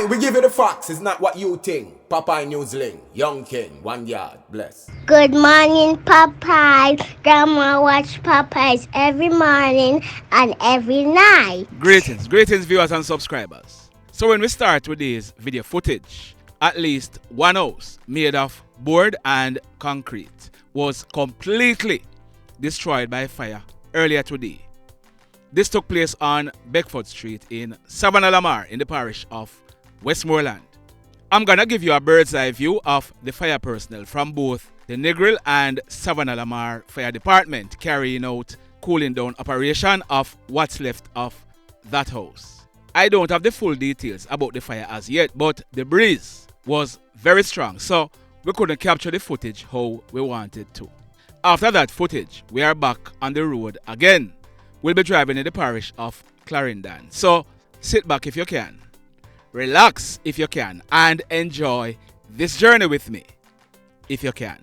Aye, we give you the facts. It's not what you think. Popeye Newsling, Young King, 1 yard, bless. Good morning, Popeye. Grandma watch Popeyes every morning and every night. Greetings viewers and subscribers. So when we start with this video footage, at least one house made of board and concrete was completely destroyed by fire earlier today. This took place on Beckford Street in Savannah Lamar in the parish of Westmoreland. I'm gonna give you a bird's eye view of the fire personnel from both the Negril and Savannah Lamar Fire Department carrying out cooling down operation of what's left of that house. I don't have the full details about the fire as yet, but the breeze was very strong, so we couldn't capture the footage how we wanted to. After that footage, we are back on the road again. We'll be driving in the parish of Clarendon, so sit back if you can, relax if you can, and enjoy this journey with me if you can.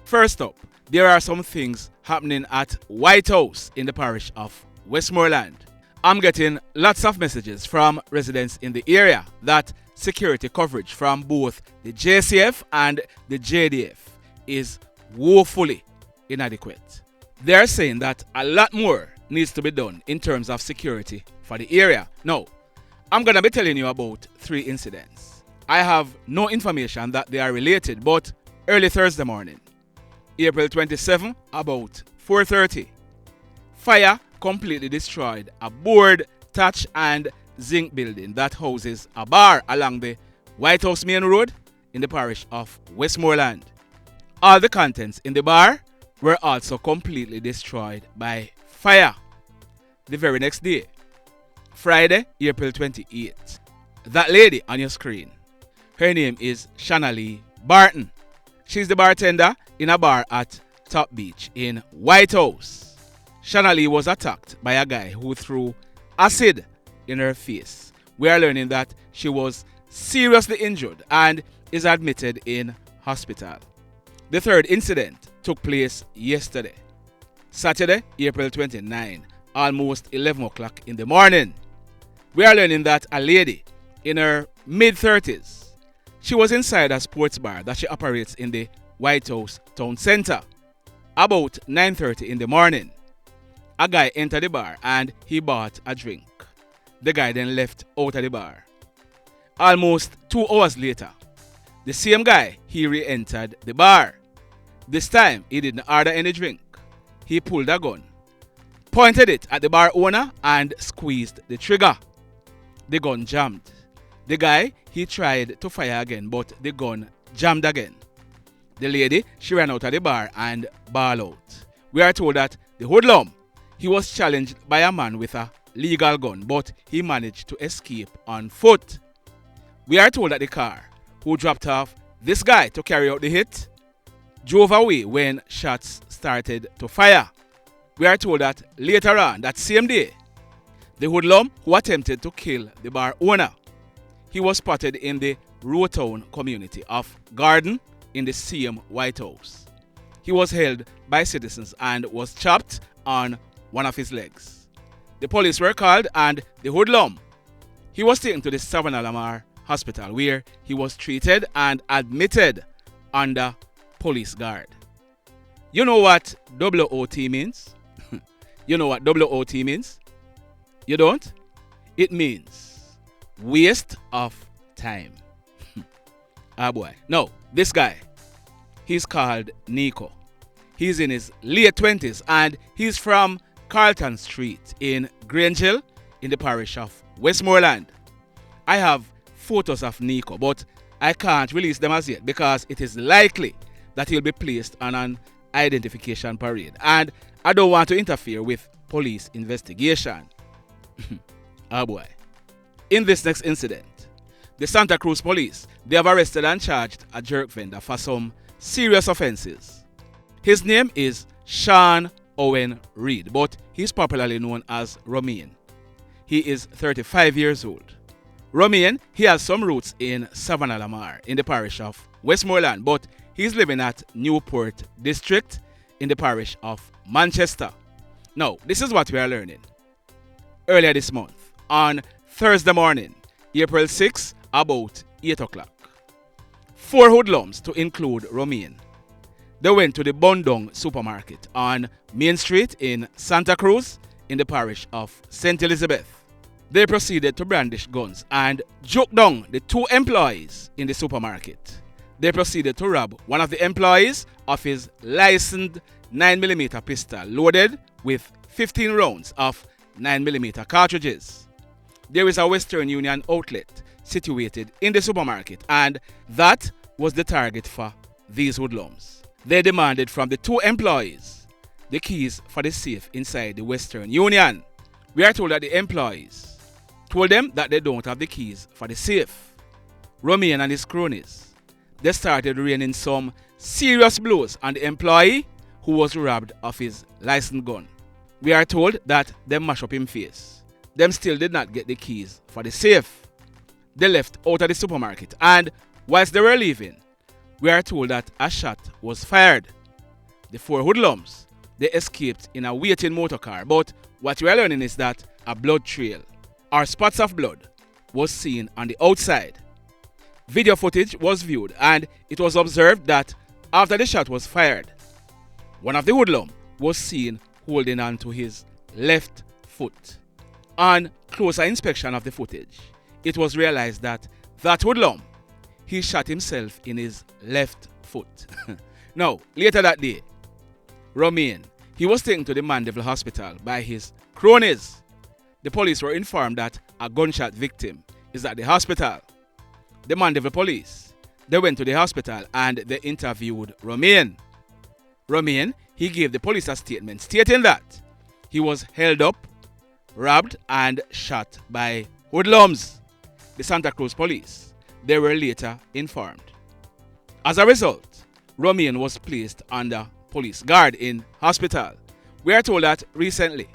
First up, there are some things happening at Whitehouse in the parish of Westmoreland. I'm getting lots of messages from residents in the area that security coverage from both the JCF and the JDF is woefully inadequate. They're saying that a lot more needs to be done in terms of security for the area. Now, I'm going to be telling you about 3 incidents. I have no information that they are related, but early Thursday morning, April 27, about 4:30, fire completely destroyed a board, thatch and zinc building that houses a bar along the Whitehouse Main Road in the parish of Westmoreland. All the contents in the bar were also completely destroyed by fire. The very next day, Friday, April 28th, that lady on your screen, her name is Shanalee Barton. She's the bartender in a bar at Top Beach in Whitehouse. Shanalee was attacked by a guy who threw acid in her face. We are learning that she was seriously injured and is admitted in hospital. The third incident took place yesterday, Saturday, April 29, almost 11 o'clock in the morning. We are learning that a lady in her mid-30s, she was inside a sports bar that she operates in the Whitehouse Town Center. About 9:30 in the morning, a guy entered the bar and he bought a drink. The guy then left out of the bar. Almost 2 hours later, the same guy, he re-entered the bar. This time, he didn't order any drink. He pulled a gun, pointed it at the bar owner and squeezed the trigger. The gun jammed. The guy, he tried to fire again, but the gun jammed again. The lady, she ran out of the bar and bawled out. We are told that the hoodlum, he was challenged by a man with a legal gun, but he managed to escape on foot. We are told that the car, who dropped off this guy to carry out the hit, drove away when shots started to fire. We are told that later on, that same day, the hoodlum who attempted to kill the bar owner, he was spotted in the Rowtown community of Garden in the same Whitehouse. He was held by citizens and was chopped on one of his legs. The police were called and the hoodlum, he was taken to the Savannah Lamar Hospital where he was treated and admitted under police guard. You know what WOT means? You know what WOT means? You don't? It means waste of time. Ah boy. No, this guy, he's called Nickoy. He's in his late 20s and he's from Carlton Street in Grange Hill in the parish of Westmoreland. I have photos of Nickoy, but I can't release them as yet because it is likely that he'll be placed on an identification parade and I don't want to interfere with police investigation. Oh boy. In this next incident, the Santa Cruz police, they have arrested and charged a jerk vendor for some serious offenses. His name is Shawn Owen Reid, but he's popularly known as Romaine. He is 35 years old. Romaine, he has some roots in Savannah Lamar in the parish of Westmoreland, but he's living at Newport District in the parish of Manchester. Now, this is what we are learning. Earlier this month, on Thursday morning, April 6, about 8 o'clock. 4 hoodlums, to include Romaine, they went to the Bundong supermarket on Main Street in Santa Cruz in the parish of St. Elizabeth. They proceeded to brandish guns and choke down the 2 employees in the supermarket. They proceeded to rob one of the employees of his licensed 9mm pistol loaded with 15 rounds of 9mm cartridges. There is a Western Union outlet situated in the supermarket, and that was the target for these hoodlums. They demanded from the 2 employees the keys for the safe inside the Western Union. We are told that the employees told them that they don't have the keys for the safe. Romaine and his cronies, they started raining some serious blows on the employee who was robbed of his licensed gun. We are told that they mashed up him face. Them still did not get the keys for the safe. They left out of the supermarket, and whilst they were leaving, we are told that a shot was fired. The 4 hoodlums, they escaped in a waiting motor car, but what we are learning is that a blood trail, or spots of blood, was seen on the outside. Video footage was viewed, and it was observed that after the shot was fired, one of the hoodlums was seen holding on to his left foot. On closer inspection of the footage, it was realized that hoodlum, he shot himself in his left foot. Now, later that day, Romaine, he was taken to the Mandeville Hospital by his cronies. The police were informed that a gunshot victim is at the hospital. The Mandeville police, they went to the hospital and they interviewed Romaine. Romaine, he gave the police a statement stating that he was held up, robbed and shot by hoodlums. The Santa Cruz police, they were later informed. As a result, Romaine was placed under police guard in hospital. We are told that recently,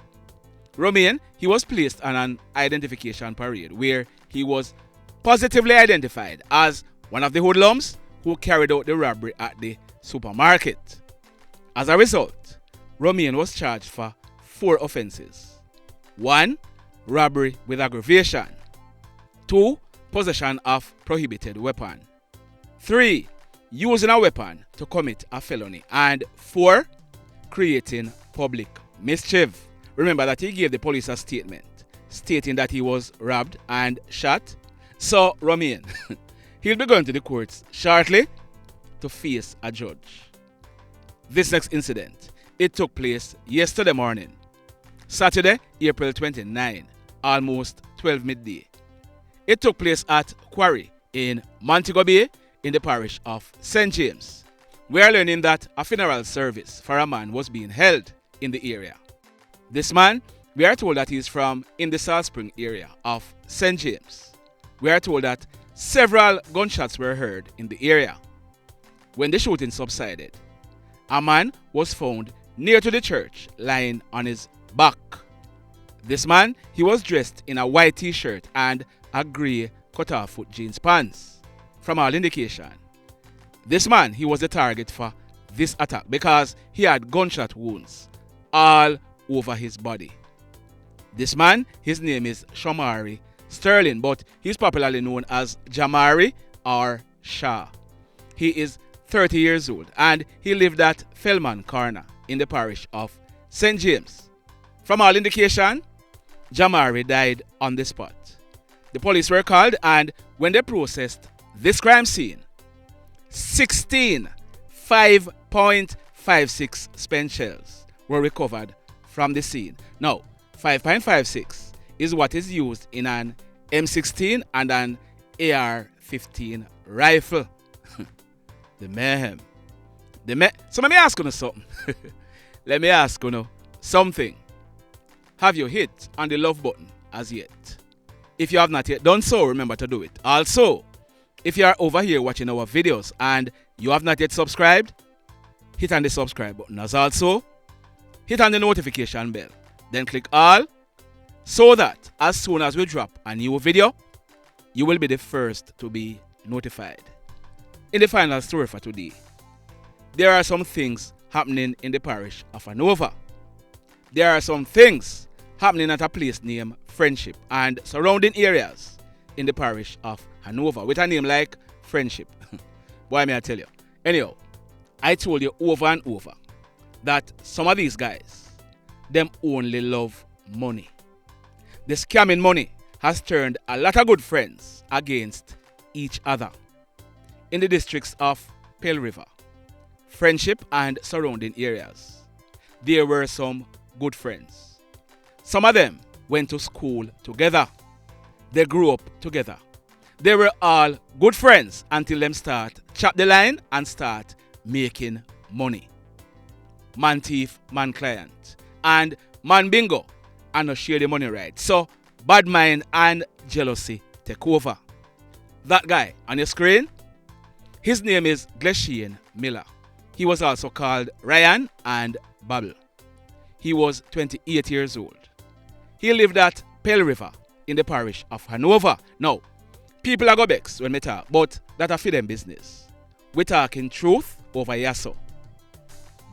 Romaine, he was placed on an identification parade where he was positively identified as one of the hoodlums who carried out the robbery at the supermarket. As a result, Romaine was charged for 4 offenses. 1. Robbery with aggravation. 2. Possession of prohibited weapon. 3. Using a weapon to commit a felony. And 4. Creating public mischief. Remember that he gave the police a statement stating that he was robbed and shot. So Romaine, he'll be going to the courts shortly to face a judge. This next incident, it took place yesterday morning, Saturday, April 29, almost 12 midday. It took place at Quarry in Montego Bay in the parish of St. James. We are learning that a funeral service for a man was being held in the area. This man, we are told that he is from in the Salt Spring area of St. James. We are told that several gunshots were heard in the area. When the shooting subsided, a man was found near to the church lying on his back. This man, he was dressed in a white t-shirt and a grey cut-off foot jeans pants. From all indication, this man, he was the target for this attack because he had gunshot wounds all over his body. This man, his name is Shomari Sterling, but he's popularly known as Jamari or Shah. He is 30 years old and he lived at Fellman Corner in the parish of St. James. From all indication, Jamari died on the spot. The police were called, and when they processed this crime scene, 16 5.56 spent shells were recovered from the scene. Now, 5.56 is what is used in an M16 and an AR-15 rifle. The Mayhem. So let me ask you something. Let me ask you something. Have you hit on the love button as yet? If you have not yet done so, remember to do it. Also, if you are over here watching our videos and you have not yet subscribed, hit on the subscribe button. As also, hit on the notification bell. Then click all so that as soon as we drop a new video, you will be the first to be notified. In the final story for today, there are some things happening in the parish of Hanover. There are some things happening at a place named Friendship and surrounding areas in the parish of Hanover with a name like Friendship. Boy, may I tell you. Anyhow, I told you over and over that some of these guys, them only love money. The scamming money has turned a lot of good friends against each other. In the districts of Pale River, Friendship and surrounding areas, there were some good friends. Some of them went to school together. They grew up together. They were all good friends until them start chop the line and start making money. Man thief, man client. And man bingo and not share the money right. So bad mind and jealousy take over. That guy on your screen, his name is Gleshane Miller. He was also called Ryan and Babel. He was 28 years old. He lived at Pale River in the parish of Hanover. Now, people are go vex when we talk, but that a for them business. We talking truth over yasso.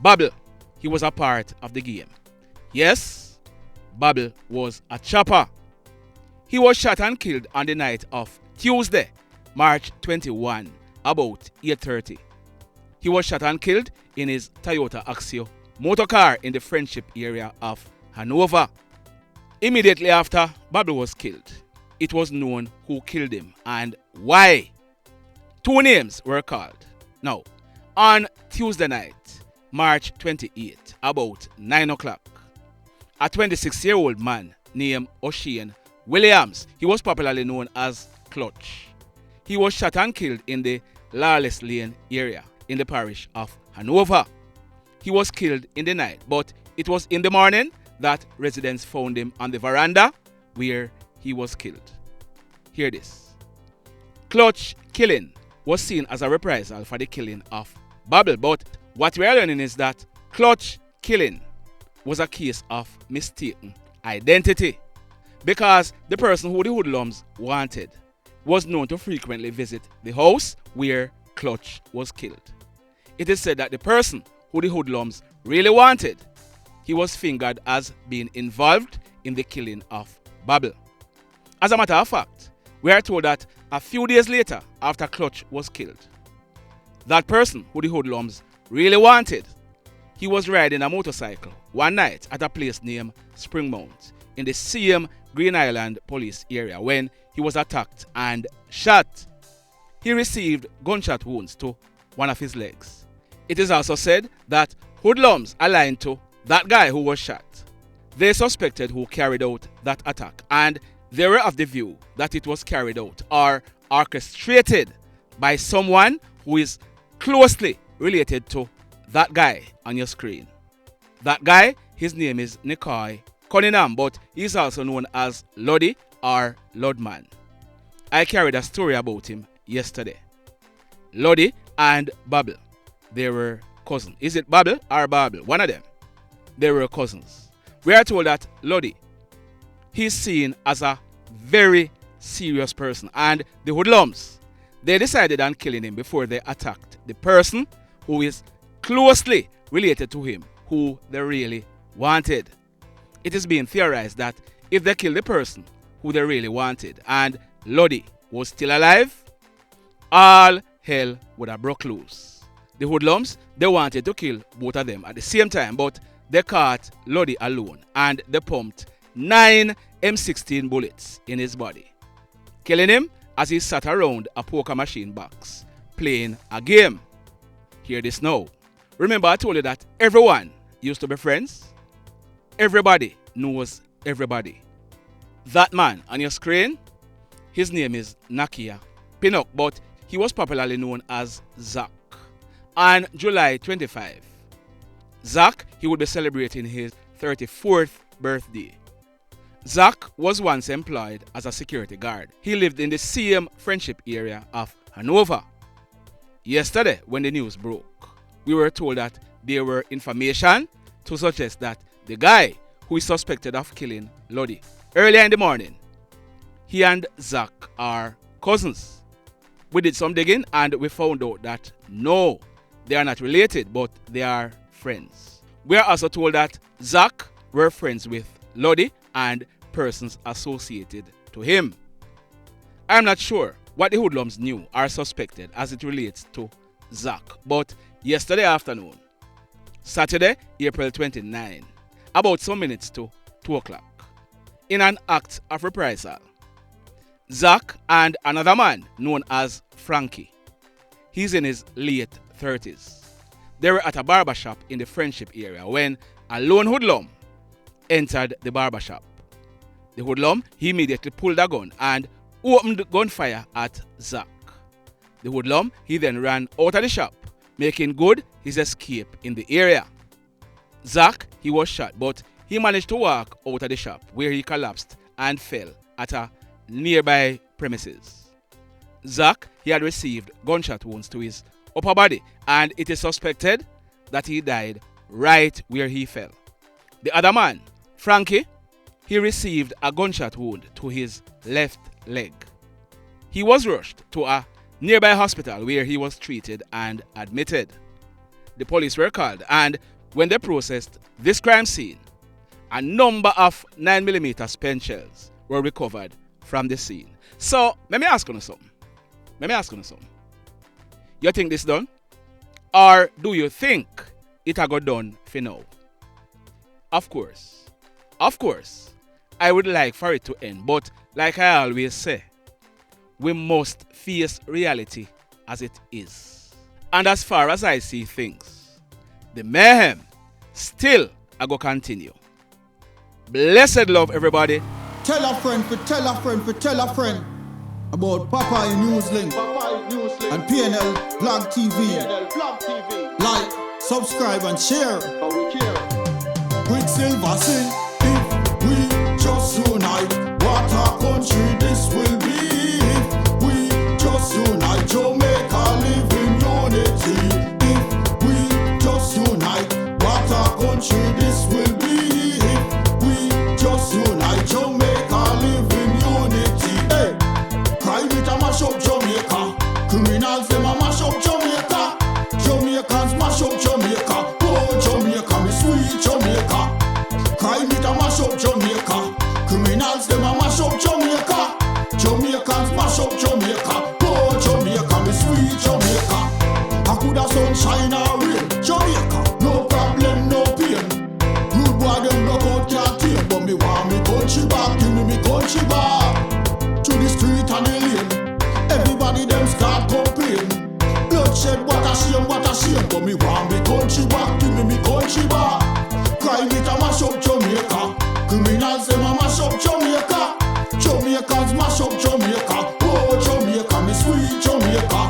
Babel, he was a part of the game. Yes, Babel was a chopper. He was shot and killed on the night of Tuesday, March 21, about 8:30. He was shot and killed in his Toyota Axio motor car in the Friendship area of Hanover. Immediately after Babel was killed, it was known who killed him and why. 2 names were called. Now, on Tuesday night, March 28, about 9 o'clock, a 26-year-old man named Oshane Williams, he was popularly known as Clutch. He was shot and killed in the Lawless Lane area in the parish of Hanover. He was killed in the night, but it was in the morning that residents found him on the veranda where he was killed. Hear this. Clutch killing was seen as a reprisal for the killing of Babel, but what we are learning is that Clutch killing was a case of mistaken identity because the person who the hoodlums wanted was known to frequently visit the house where Clutch was killed. It is said that the person who the hoodlums really wanted, he was fingered as being involved in the killing of Babel. As a matter of fact, we are told that a few days later, after Clutch was killed, that person who the hoodlums really wanted, he was riding a motorcycle one night at a place named Springmount in the same Green Island police area when he was attacked and shot. He received gunshot wounds to one of his legs. It is also said that hoodlums aligned to that guy who was shot. They suspected who carried out that attack, and they were of the view that it was carried out or orchestrated by someone who is closely related to that guy on your screen. That guy, his name is Nickoy Cunningham, but he's also known as Lodi or Lodman. I carried a story about him yesterday. Lodi and Babel, they were cousins. Is it Babel or Babel? One of them. They were cousins. We are told that Lodi, he's seen as a very serious person, and the hoodlums, they decided on killing him before they attacked the person who is closely related to him, who they really wanted. It is being theorized that if they killed the person who they really wanted and Lodi was still alive, all hell would have broke loose. The hoodlums, they wanted to kill both of them at the same time, but they caught Lodi alone and they pumped 9 M16 bullets in his body, killing him as he sat around a poker machine box playing a game. Hear this now. Remember I told you that everyone used to be friends? Everybody knows everybody. That man on your screen, his name is Nakia Pinnock, but he was popularly known as Zach. On July 25, Zach, he would be celebrating his 34th birthday. Zach was once employed as a security guard. He lived in the same Friendship area of Hanover. Yesterday, when the news broke, we were told that there were information to suggest that the guy who is suspected of killing Lodi earlier in the morning, he and Zach are cousins. We did some digging and we found out that no, they are not related, but they are friends. We are also told that Zach were friends with Lodi and persons associated to him. I'm not sure what the hoodlums knew or suspected as it relates to Zach, but yesterday afternoon, Saturday, April 29, about some minutes to 2 o'clock, in an act of reprisal, Zach and another man known as Frankie, he's in his late 30s, they were at a barbershop in the Friendship area when a lone hoodlum entered the barbershop. The hoodlum, he immediately pulled a gun and opened gunfire at Zach. The hoodlum, he then ran out of the shop, making good his escape in the area. Zach, he was shot, but he managed to walk out of the shop where he collapsed and fell at a nearby premises. Zach, he had received gunshot wounds to his upper body, and it is suspected that he died right where he fell. The other man, Frankie, he received a gunshot wound to his left leg. He was rushed to a nearby hospital where he was treated and admitted. The police were called, and when they processed this crime scene, a number of 9mm spent shells were recovered from the scene. So, let me ask you something. You think this done? Or do you think it a got done for now? Of course, I would like for it to end, but like I always say, we must face reality as it is. And as far as I see things, the mayhem still a go continue. Blessed love, everybody. Tell a friend for tell a friend for tell a friend about Popeye Newslink and PNL Blog TV. Like, subscribe and share. Quicksilver sing, if we just unite, what a country this will be. If we just unite, Jamaica live in unity. If we just unite, what a country this will be. If we just unite, Jamaica live in unity. Hey, crime it a mash up Jamaica. Criminals them a mash up Jamaica. Jamaicans mash up Jamaica. Oh Jamaica, me sweet Jamaica. Crime it a mash up Jamaica. Criminals them a mash up Jamaica. Jamaicans mash up Jamaica. Oh Jamaica, me sweet Jamaica. I coulda sunshine or rain. Jamaica, no problem, no pain. Rude boy them knock out can't tame, but me want me country back. Give me country back. To the street and the lane, everybody them start complain. Bloodshed, what a shame, but me want me country back. Give me country back. Crime it a mash up Jamaica. Criminals them a mash up Jamaica. Jamaicans mash up Jamaica. Oh Jamaica, me sweet Jamaica.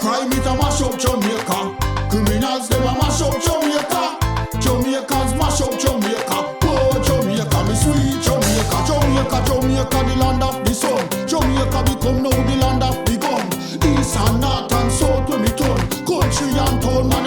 Crime it a mash up Jamaica. Criminals them a mash up Jamaica. Jamaicans mash up Jamaica. Oh Jamaica, me sweet Jamaica. Jamaica, the land of the sun. Jamaica become now the land of the gun. East and north and south when me turn. Country and town, man